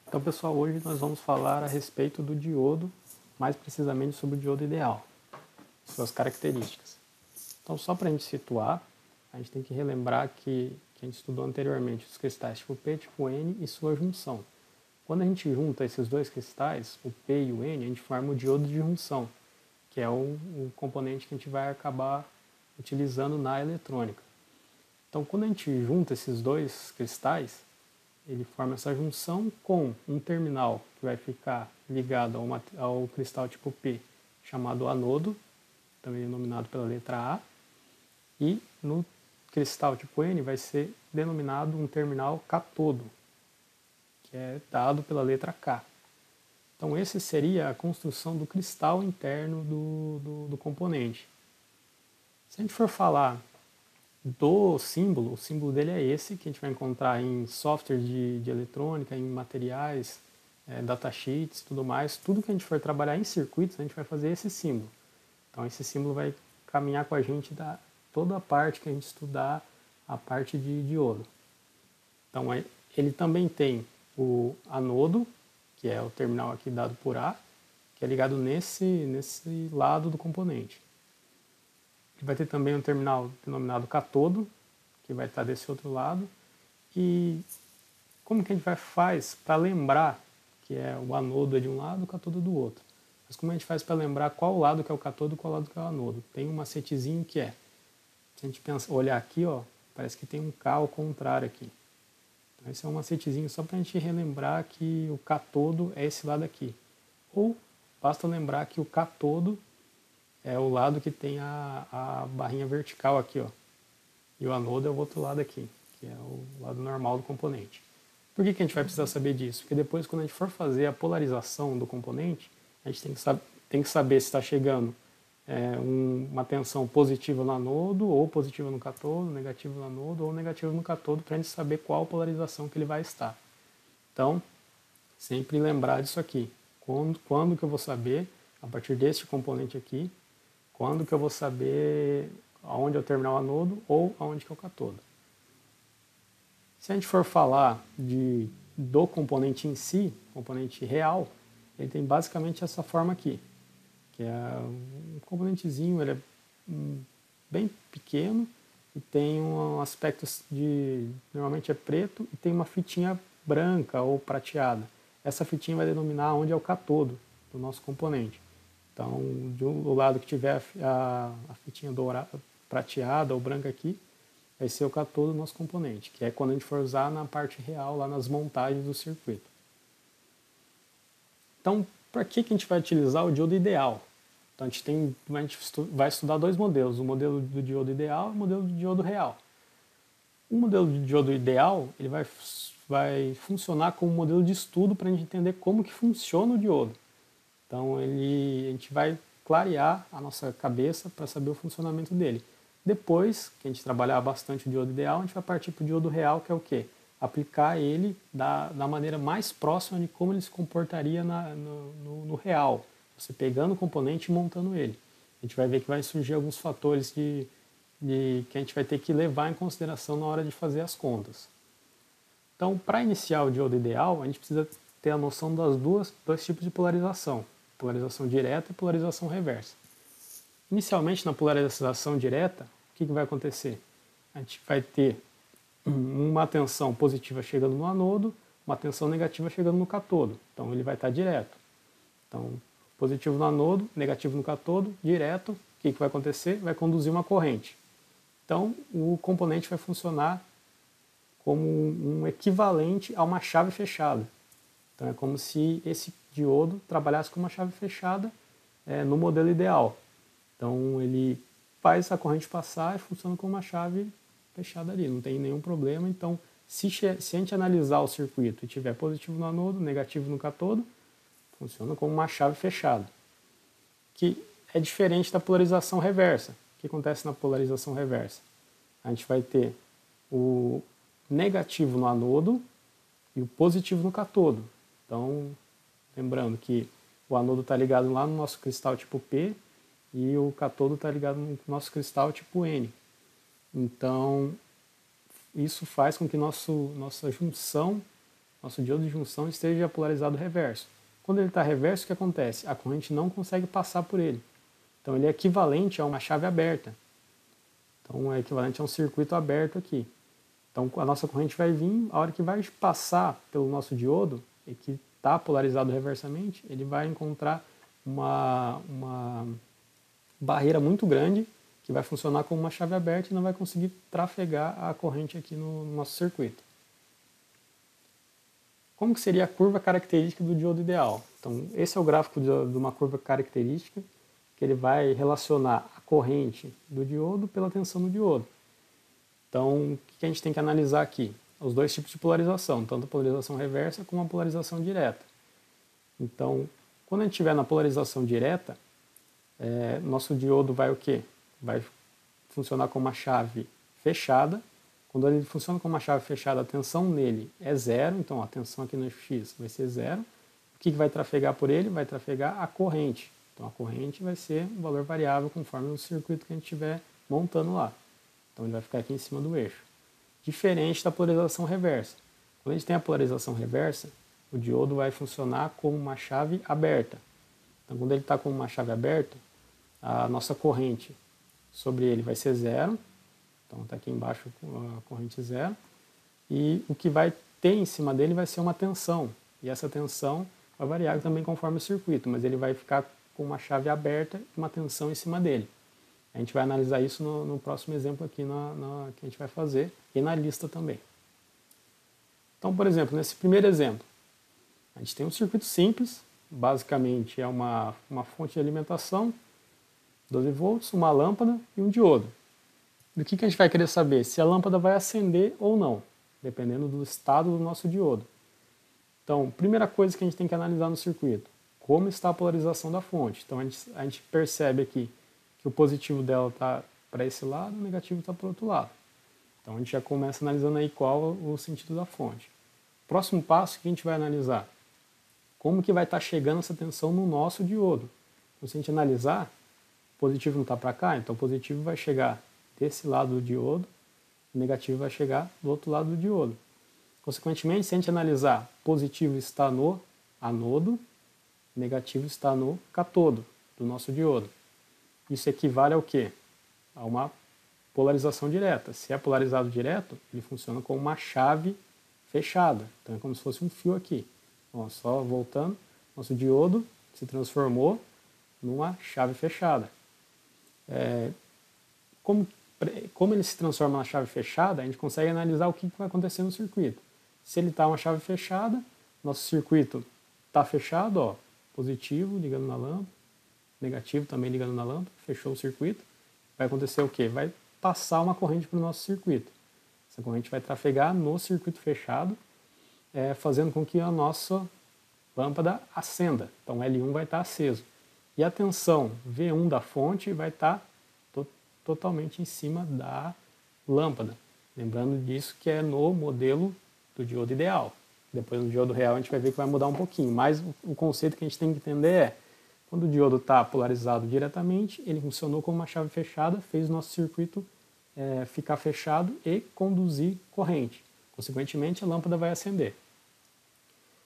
Então, pessoal, hoje nós vamos falar a respeito do diodo, mais precisamente sobre o diodo ideal, suas características. Então, só para a gente situar, a gente tem que relembrar que a gente estudou anteriormente os cristais tipo P, tipo N e sua junção. Quando a gente junta esses dois cristais, o P e o N, a gente forma o diodo de junção, que é o componente que a gente vai acabar utilizando na eletrônica. Então, quando a gente junta esses dois cristais, ele forma essa junção com um terminal que vai ficar ligado ao cristal tipo P, chamado anodo, também denominado pela letra A, e no cristal tipo N vai ser denominado um terminal catodo, que é dado pela letra K. Então, essa seria a construção do cristal interno do componente. Se a gente for falar do símbolo, o símbolo dele é esse, que a gente vai encontrar em software de eletrônica, em materiais, datasheets, tudo mais. Tudo que a gente for trabalhar em circuitos, a gente vai fazer esse símbolo. Então, esse símbolo vai caminhar com a gente da toda a parte que a gente estudar, a parte de diodo. Então, ele também tem o anodo, que é o terminal aqui dado por A, que é ligado nesse lado do componente. Ele vai ter também um terminal denominado catodo, que vai estar desse outro lado. E como que a gente faz para lembrar que é o anodo é de um lado e o catodo do outro? Mas como a gente faz para lembrar qual lado que é o catodo e qual lado que é o anodo? Tem um macetezinho que é, se a gente olhar aqui, ó, parece que tem um K ao contrário aqui. Então esse é um macetezinho só para a gente relembrar que o catodo é esse lado aqui. Ou basta lembrar que o catodo é o lado que tem a barrinha vertical aqui, ó. E o anodo é o outro lado aqui, que é o lado normal do componente. Por que a gente vai precisar saber disso? Porque depois, quando a gente for fazer a polarização do componente, a gente tem que saber se está chegando uma tensão positiva no anodo, ou positiva no catodo, negativa no anodo, ou negativa no catodo, para a gente saber qual polarização que ele vai estar. Então, sempre lembrar disso aqui. Quando que eu vou saber, a partir desse componente aqui, quando que eu vou saber aonde é o terminal anodo ou aonde que é o catodo. Se a gente for falar do componente em si, componente real, ele tem basicamente essa forma aqui, que é um componentezinho, ele é bem pequeno e tem um aspecto normalmente é preto e tem uma fitinha branca ou prateada. Essa fitinha vai denominar onde é o catodo do nosso componente. Então, do lado que tiver a fitinha dourada, prateada ou branca aqui, vai ser o catodo do nosso componente, que é quando a gente for usar na parte real, lá nas montagens do circuito. Então, para que a gente vai utilizar o diodo ideal? Então, a gente vai estudar dois modelos, o modelo do diodo ideal e o modelo do diodo real. O modelo de diodo ideal ele vai funcionar como um modelo de estudo para a gente entender como que funciona o diodo. Então a gente vai clarear a nossa cabeça para saber o funcionamento dele. Depois que a gente trabalhar bastante o diodo ideal, a gente vai partir para o diodo real, que é o quê? Aplicar ele da maneira mais próxima de como ele se comportaria no real. Você pegando o componente e montando ele. A gente vai ver que vai surgir alguns fatores que a gente vai ter que levar em consideração na hora de fazer as contas. Então, para iniciar o diodo ideal, a gente precisa ter a noção das dois tipos de polarização. Polarização direta e polarização reversa. Inicialmente, na polarização direta, o que vai acontecer? A gente vai ter uma tensão positiva chegando no anodo, uma tensão negativa chegando no catodo. Então, ele vai estar direto. Então, positivo no anodo, negativo no catodo, direto. O que vai acontecer? Vai conduzir uma corrente. Então, o componente vai funcionar como um equivalente a uma chave fechada. Então é como se esse diodo trabalhasse com uma chave fechada no modelo ideal. Então ele faz a corrente passar e funciona como uma chave fechada ali, não tem nenhum problema. Então se a gente analisar o circuito e tiver positivo no anodo, negativo no catodo, funciona como uma chave fechada. Que é diferente da polarização reversa. O que acontece na polarização reversa? A gente vai ter o negativo no anodo e o positivo no catodo. Então, lembrando que o anodo está ligado lá no nosso cristal tipo P e o catodo está ligado no nosso cristal tipo N. Então, isso faz com que nossa junção nosso diodo de junção esteja polarizado reverso. Quando ele está reverso, o que acontece? A corrente não consegue passar por ele. Então ele é equivalente a uma chave aberta. Então é equivalente a um circuito aberto aqui. Então a nossa corrente vai vir, a hora que vai passar pelo nosso diodo, e que está polarizado reversamente, ele vai encontrar uma barreira muito grande, que vai funcionar como uma chave aberta e não vai conseguir trafegar a corrente aqui no nosso circuito. Como que seria a curva característica do diodo ideal? Então esse é o gráfico de uma curva característica, que ele vai relacionar a corrente do diodo pela tensão do diodo. Então, o que a gente tem que analisar aqui? Os dois tipos de polarização, tanto a polarização reversa como a polarização direta. Então, quando a gente estiver na polarização direta, nosso diodo vai o quê? Vai funcionar como uma chave fechada. Quando ele funciona como uma chave fechada, a tensão nele é zero, então a tensão aqui no eixo X vai ser zero. O que vai trafegar por ele? Vai trafegar a corrente. Então a corrente vai ser um valor variável conforme o circuito que a gente estiver montando lá. Então ele vai ficar aqui em cima do eixo. Diferente da polarização reversa. Quando a gente tem a polarização reversa, o diodo vai funcionar como uma chave aberta. Então quando ele está como uma chave aberta, a nossa corrente sobre ele vai ser zero. Então está aqui embaixo a corrente zero. E o que vai ter em cima dele vai ser uma tensão. E essa tensão vai variar também conforme o circuito, mas ele vai ficar com uma chave aberta e uma tensão em cima dele. A gente vai analisar isso no próximo exemplo aqui que a gente vai fazer e na lista também. Então, por exemplo, nesse primeiro exemplo, a gente tem um circuito simples, basicamente é uma fonte de alimentação, 12 volts, uma lâmpada e um diodo. Do que a gente vai querer saber? Se a lâmpada vai acender ou não, dependendo do estado do nosso diodo. Então, primeira coisa que a gente tem que analisar no circuito, como está a polarização da fonte. Então a gente percebe aqui que o positivo dela está para esse lado, o negativo está para o outro lado. Então a gente já começa analisando aí qual o sentido da fonte. Próximo passo que a gente vai analisar, como que vai estar chegando essa tensão no nosso diodo. Então, se a gente analisar, o positivo não está para cá, então o positivo vai chegar desse lado do diodo, o negativo vai chegar do outro lado do diodo. Consequentemente, se a gente analisar, positivo está no anodo, negativo está no catodo do nosso diodo. Isso equivale ao quê? A uma polarização direta. Se é polarizado direto, ele funciona como uma chave fechada. Então é como se fosse um fio aqui. Ó, só voltando, nosso diodo se transformou numa chave fechada. Como ele se transforma na chave fechada, a gente consegue analisar o que vai acontecer no circuito. Se ele está uma chave fechada, nosso circuito está fechado, ó, positivo ligando na lâmpada, negativo também ligando na lâmpada, fechou o circuito. Vai acontecer o quê? Vai passar uma corrente para o nosso circuito. Essa corrente vai trafegar no circuito fechado, fazendo com que a nossa lâmpada acenda. Então L1 vai estar aceso. E a tensão V1 da fonte vai estar totalmente em cima da lâmpada. Lembrando disso que é no modelo do diodo ideal. Depois no diodo real a gente vai ver que vai mudar um pouquinho, mas o conceito que a gente tem que entender é, quando o diodo está polarizado diretamente, ele funcionou como uma chave fechada, fez o nosso circuito ficar fechado e conduzir corrente. Consequentemente, a lâmpada vai acender.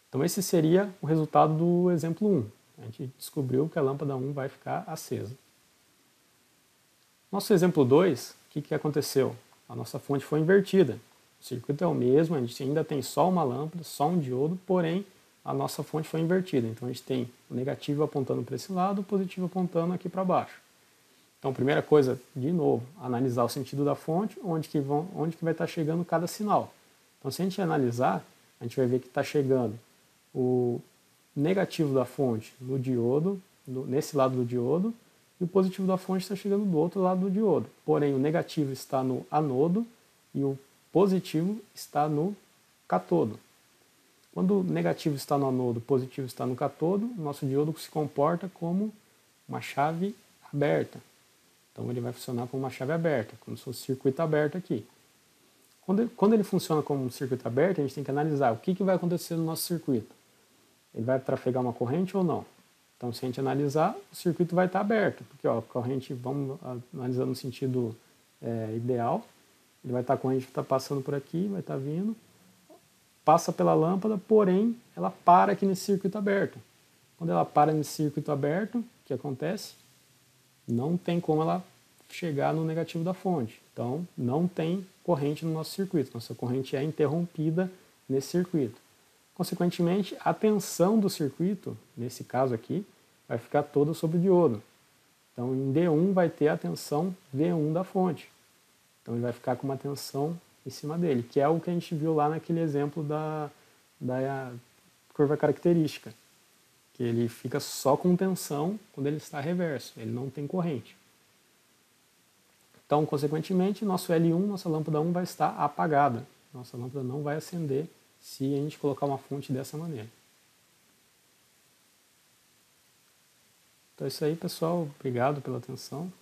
Então esse seria o resultado do exemplo 1. A gente descobriu que a lâmpada 1 vai ficar acesa. Nosso exemplo 2, o que aconteceu? A nossa fonte foi invertida. O circuito é o mesmo, a gente ainda tem só uma lâmpada, só um diodo, porém a nossa fonte foi invertida. Então a gente tem o negativo apontando para esse lado, o positivo apontando aqui para baixo. Então, primeira coisa, de novo, analisar o sentido da fonte, onde que vai estar chegando cada sinal. Então, se a gente analisar, a gente vai ver que está chegando o negativo da fonte no diodo, nesse lado do diodo, e o positivo da fonte está chegando do outro lado do diodo. Porém, o negativo está no anodo e o positivo está no catodo. Quando o negativo está no anodo, o positivo está no catodo, o nosso diodo se comporta como uma chave aberta. Então ele vai funcionar como uma chave aberta, como se fosse um circuito aberto aqui. Quando ele funciona como um circuito aberto, a gente tem que analisar o que vai acontecer no nosso circuito. Ele vai trafegar uma corrente ou não? Então, se a gente analisar, o circuito vai estar aberto, porque ó, a corrente, vamos analisar no sentido ideal, ele vai estar, a corrente está passando por aqui, vai estar vindo, passa pela lâmpada, porém ela para aqui nesse circuito aberto. Quando ela para nesse circuito aberto, o que acontece? Não tem como ela chegar no negativo da fonte. Então, não tem corrente no nosso circuito. Nossa corrente é interrompida nesse circuito. Consequentemente, a tensão do circuito, nesse caso aqui, vai ficar toda sobre o diodo. Então, em D1 vai ter a tensão V1 da fonte. Então, ele vai ficar com uma tensão em cima dele, que é o que a gente viu lá naquele exemplo da curva característica, que ele fica só com tensão quando ele está reverso, ele não tem corrente. Então, consequentemente, nosso L1, nossa lâmpada 1 vai estar apagada. Nossa lâmpada não vai acender se a gente colocar uma fonte dessa maneira. Então é isso aí, pessoal. Obrigado pela atenção.